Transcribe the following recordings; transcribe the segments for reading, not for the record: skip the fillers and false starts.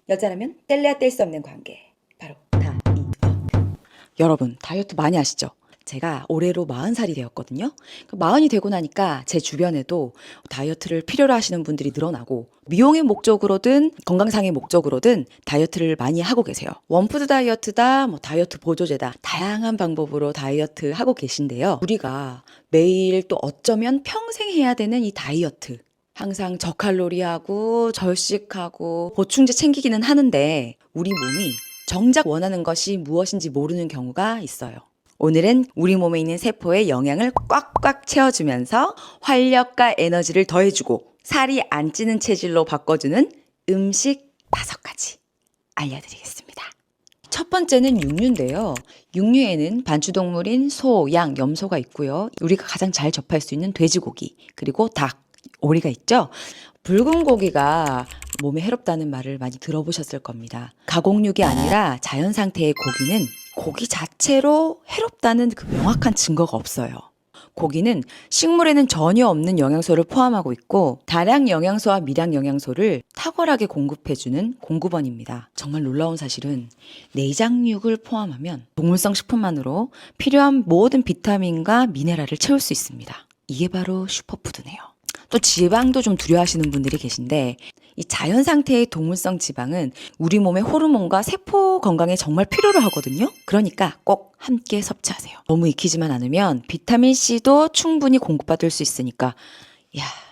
여자라면 뗄래야 뗄 수 없는 관계. 바로 다이어트. 여러분, 다이어트 많이 하시죠? 제가 올해로 40살이 되었거든요. 40이 되고 나니까 제 주변에도 다이어트를 필요로 하시는 분들이 늘어나고 미용의 목적으로든 건강상의 목적으로든 다이어트를 많이 하고 계세요. 원푸드 다이어트다, 다이어트 보조제다, 다양한 방법으로 다이어트 하고 계신데요. 우리가 매일 또 어쩌면 평생 해야 되는 이 다이어트. 항상 저칼로리하고 절식하고 보충제 챙기기는 하는데 우리 몸이 정작 원하는 것이 무엇인지 모르는 경우가 있어요. 오늘은 우리 몸에 있는 세포의 영양을 꽉꽉 채워주면서 활력과 에너지를 더해주고 살이 안 찌는 체질로 바꿔주는 음식 5가지 알려드리겠습니다. 첫 번째는 육류인데요. 육류에는 반추동물인 소, 양, 염소가 있고요. 우리가 가장 잘 접할 수 있는 돼지고기, 그리고 닭, 오리가 있죠. 붉은 고기가 몸에 해롭다는 말을 많이 들어보셨을 겁니다. 가공육이 아니라 자연 상태의 고기는 고기 자체로 해롭다는 그 명확한 증거가 없어요. 고기는 식물에는 전혀 없는 영양소를 포함하고 있고 다량 영양소와 미량 영양소를 탁월하게 공급해주는 공급원입니다. 정말 놀라운 사실은 내장육을 포함하면 동물성 식품만으로 필요한 모든 비타민과 미네랄을 채울 수 있습니다. 이게 바로 슈퍼푸드네요. 또 지방도 좀 두려워하시는 분들이 계신데 이 자연 상태의 동물성 지방은 우리 몸의 호르몬과 세포 건강에 정말 필요로 하거든요. 그러니까 꼭 함께 섭취하세요. 너무 익히지만 않으면 비타민C도 충분히 공급받을 수 있으니까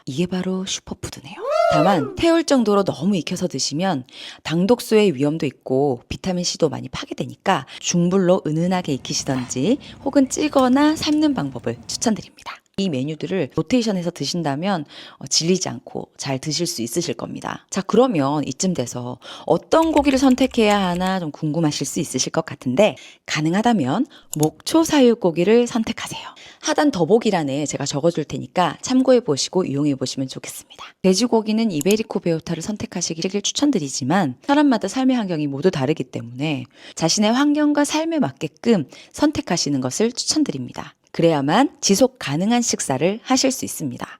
이게 바로 슈퍼푸드네요. 다만 태울 정도로 너무 익혀서 드시면 당독소의 위험도 있고 비타민C도 많이 파괴되니까 중불로 은은하게 익히시던지 혹은 찌거나 삶는 방법을 추천드립니다. 이 메뉴들을 로테이션해서 드신다면 질리지 않고 잘 드실 수 있으실 겁니다. 자, 그러면 이쯤 돼서 어떤 고기를 선택해야 하나 좀 궁금하실 수 있으실 것 같은데 가능하다면 목초 사육고기를 선택하세요. 하단 더보기란에 제가 적어줄 테니까 참고해보시고 이용해보시면 좋겠습니다. 돼지고기는 이베리코 베오타를 선택하시기를 추천드리지만 사람마다 삶의 환경이 모두 다르기 때문에 자신의 환경과 삶에 맞게끔 선택하시는 것을 추천드립니다. 그래야만 지속 가능한 식사를 하실 수 있습니다.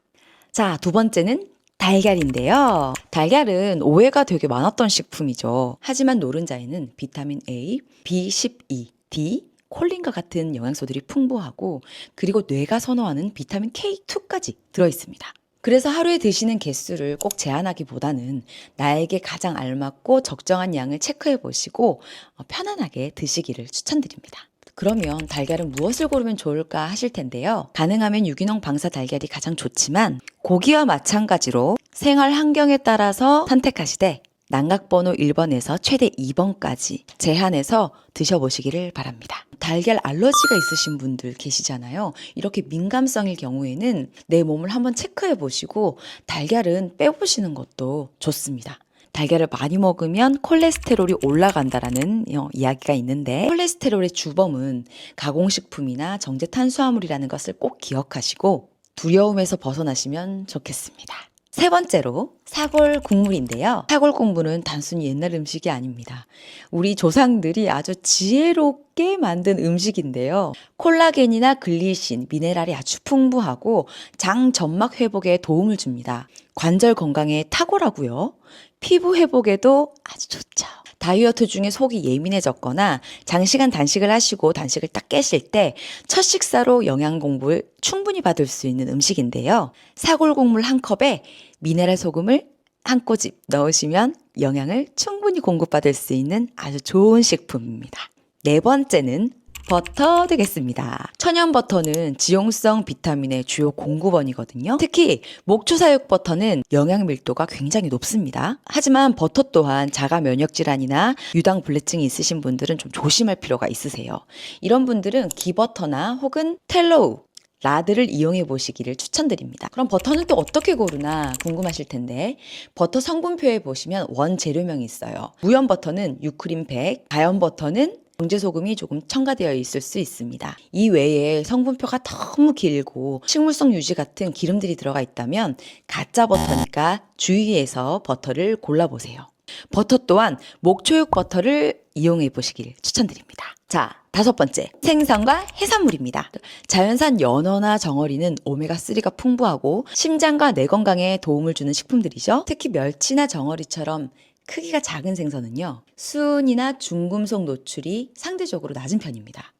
자, 두 번째는 달걀인데요. 달걀은 오해가 되게 많았던 식품이죠. 하지만 노른자에는 비타민 A, B12, D, 콜린과 같은 영양소들이 풍부하고 그리고 뇌가 선호하는 비타민 K2까지 들어있습니다. 그래서 하루에 드시는 개수를 꼭 제한하기보다는 나에게 가장 알맞고 적정한 양을 체크해 보시고 편안하게 드시기를 추천드립니다. 그러면 달걀은 무엇을 고르면 좋을까 하실 텐데요. 가능하면 유기농 방사 달걀이 가장 좋지만 고기와 마찬가지로 생활 환경에 따라서 선택하시되 난각번호 1번에서 최대 2번까지 제한해서 드셔보시기를 바랍니다. 달걀 알러지가 있으신 분들 계시잖아요. 이렇게 민감성일 경우에는 내 몸을 한번 체크해 보시고 달걀은 빼보시는 것도 좋습니다. 달걀을 많이 먹으면 콜레스테롤이 올라간다라는 이야기가 있는데 콜레스테롤의 주범은 가공식품이나 정제 탄수화물이라는 것을 꼭 기억하시고 두려움에서 벗어나시면 좋겠습니다. 세 번째로 사골 국물인데요. 사골 국물은 단순히 옛날 음식이 아닙니다. 우리 조상들이 아주 지혜롭게 만든 음식인데요. 콜라겐이나 글리신, 미네랄이 아주 풍부하고 장 점막 회복에 도움을 줍니다. 관절 건강에 탁월하고요. 피부 회복에도 아주 좋죠. 다이어트 중에 속이 예민해졌거나 장시간 단식을 하시고 단식을 딱 깨실 때 첫 식사로 영양 공급을 충분히 받을 수 있는 음식인데요. 사골국물 한 컵에 미네랄 소금을 한 꼬집 넣으시면 영양을 충분히 공급받을 수 있는 아주 좋은 식품입니다. 네 번째는 버터 되겠습니다. 천연 버터는 지용성 비타민의 주요 공급원이거든요. 특히 목초 사육 버터는 영양 밀도가 굉장히 높습니다. 하지만 버터 또한 자가 면역 질환이나 유당 불내증이 있으신 분들은 좀 조심할 필요가 있으세요. 이런 분들은 기버터나 혹은 텔로우 라드를 이용해 보시기를 추천드립니다. 그럼 버터는 또 어떻게 고르나 궁금하실 텐데 버터 성분표에 보시면 원재료명이 있어요. 무염 버터는 유크린 100, 자연 버터는 정제소금이 조금 첨가되어 있을 수 있습니다. 이 외에 성분표가 너무 길고 식물성 유지 같은 기름들이 들어가 있다면 가짜 버터니까 주의해서 버터를 골라보세요. 버터 또한 목초육 버터를 이용해 보시길 추천드립니다. 자, 다섯 번째, 생선과 해산물입니다. 자연산 연어나 정어리는 오메가3가 풍부하고 심장과 뇌 건강에 도움을 주는 식품들이죠. 특히 멸치나 정어리처럼 크기가 작은 생선은요, 수은이나 중금속 노출이 상대적으로 낮은 편입니다.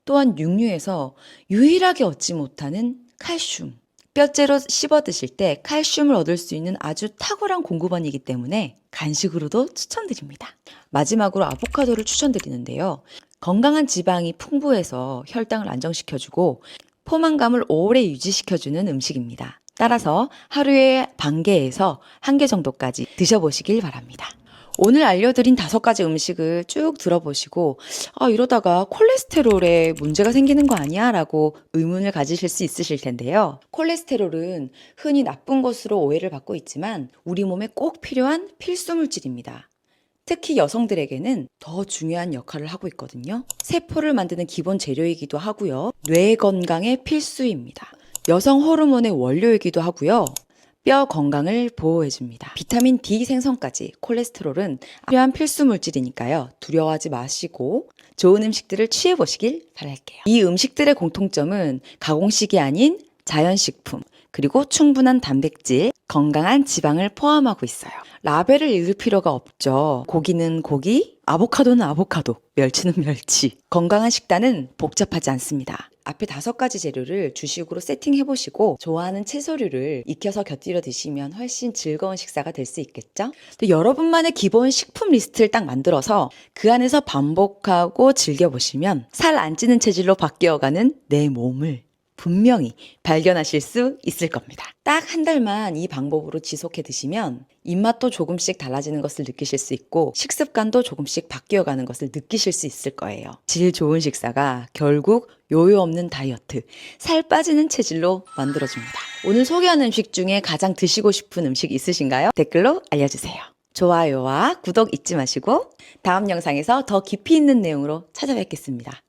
또한 육류에서 유일하게 얻지 못하는 칼슘, 뼈째로 씹어 드실 때 칼슘을 얻을 수 있는 아주 탁월한 공급원이기 때문에 간식으로도 추천드립니다. 마지막으로 아보카도를 추천드리는데요. 건강한 지방이 풍부해서 혈당을 안정시켜주고 포만감을 오래 유지시켜주는 음식입니다. 따라서 하루에 반 개에서 한 개 정도까지 드셔보시길 바랍니다. 오늘 알려드린 5가지 음식을 쭉 들어보시고 이러다가 콜레스테롤에 문제가 생기는 거 아니야? 라고 의문을 가지실 수 있으실 텐데요. 콜레스테롤은 흔히 나쁜 것으로 오해를 받고 있지만 우리 몸에 꼭 필요한 필수 물질입니다. 특히 여성들에게는 더 중요한 역할을 하고 있거든요. 세포를 만드는 기본 재료이기도 하고요. 뇌 건강에 필수입니다. 여성 호르몬의 원료이기도 하고요. 뼈 건강을 보호해줍니다. 비타민 D 생성까지 콜레스테롤은 필요한 필수 물질이니까요. 두려워하지 마시고 좋은 음식들을 취해보시길 바랄게요. 이 음식들의 공통점은 가공식이 아닌 자연식품, 그리고 충분한 단백질, 건강한 지방을 포함하고 있어요. 라벨을 읽을 필요가 없죠. 고기는 고기, 아보카도는 아보카도, 멸치는 멸치. 건강한 식단은 복잡하지 않습니다. 앞에 5가지 재료를 주식으로 세팅해보시고 좋아하는 채소류를 익혀서 곁들여 드시면 훨씬 즐거운 식사가 될 수 있겠죠? 또 여러분만의 기본 식품 리스트를 딱 만들어서 그 안에서 반복하고 즐겨보시면 살 안 찌는 체질로 바뀌어가는 내 몸을 분명히 발견하실 수 있을 겁니다. 딱 한 달만 이 방법으로 지속해 드시면 입맛도 조금씩 달라지는 것을 느끼실 수 있고 식습관도 조금씩 바뀌어가는 것을 느끼실 수 있을 거예요. 질 좋은 식사가 결국 요요 없는 다이어트, 살 빠지는 체질로 만들어줍니다. 오늘 소개한 음식 중에 가장 드시고 싶은 음식 있으신가요? 댓글로 알려주세요. 좋아요와 구독 잊지 마시고 다음 영상에서 더 깊이 있는 내용으로 찾아뵙겠습니다.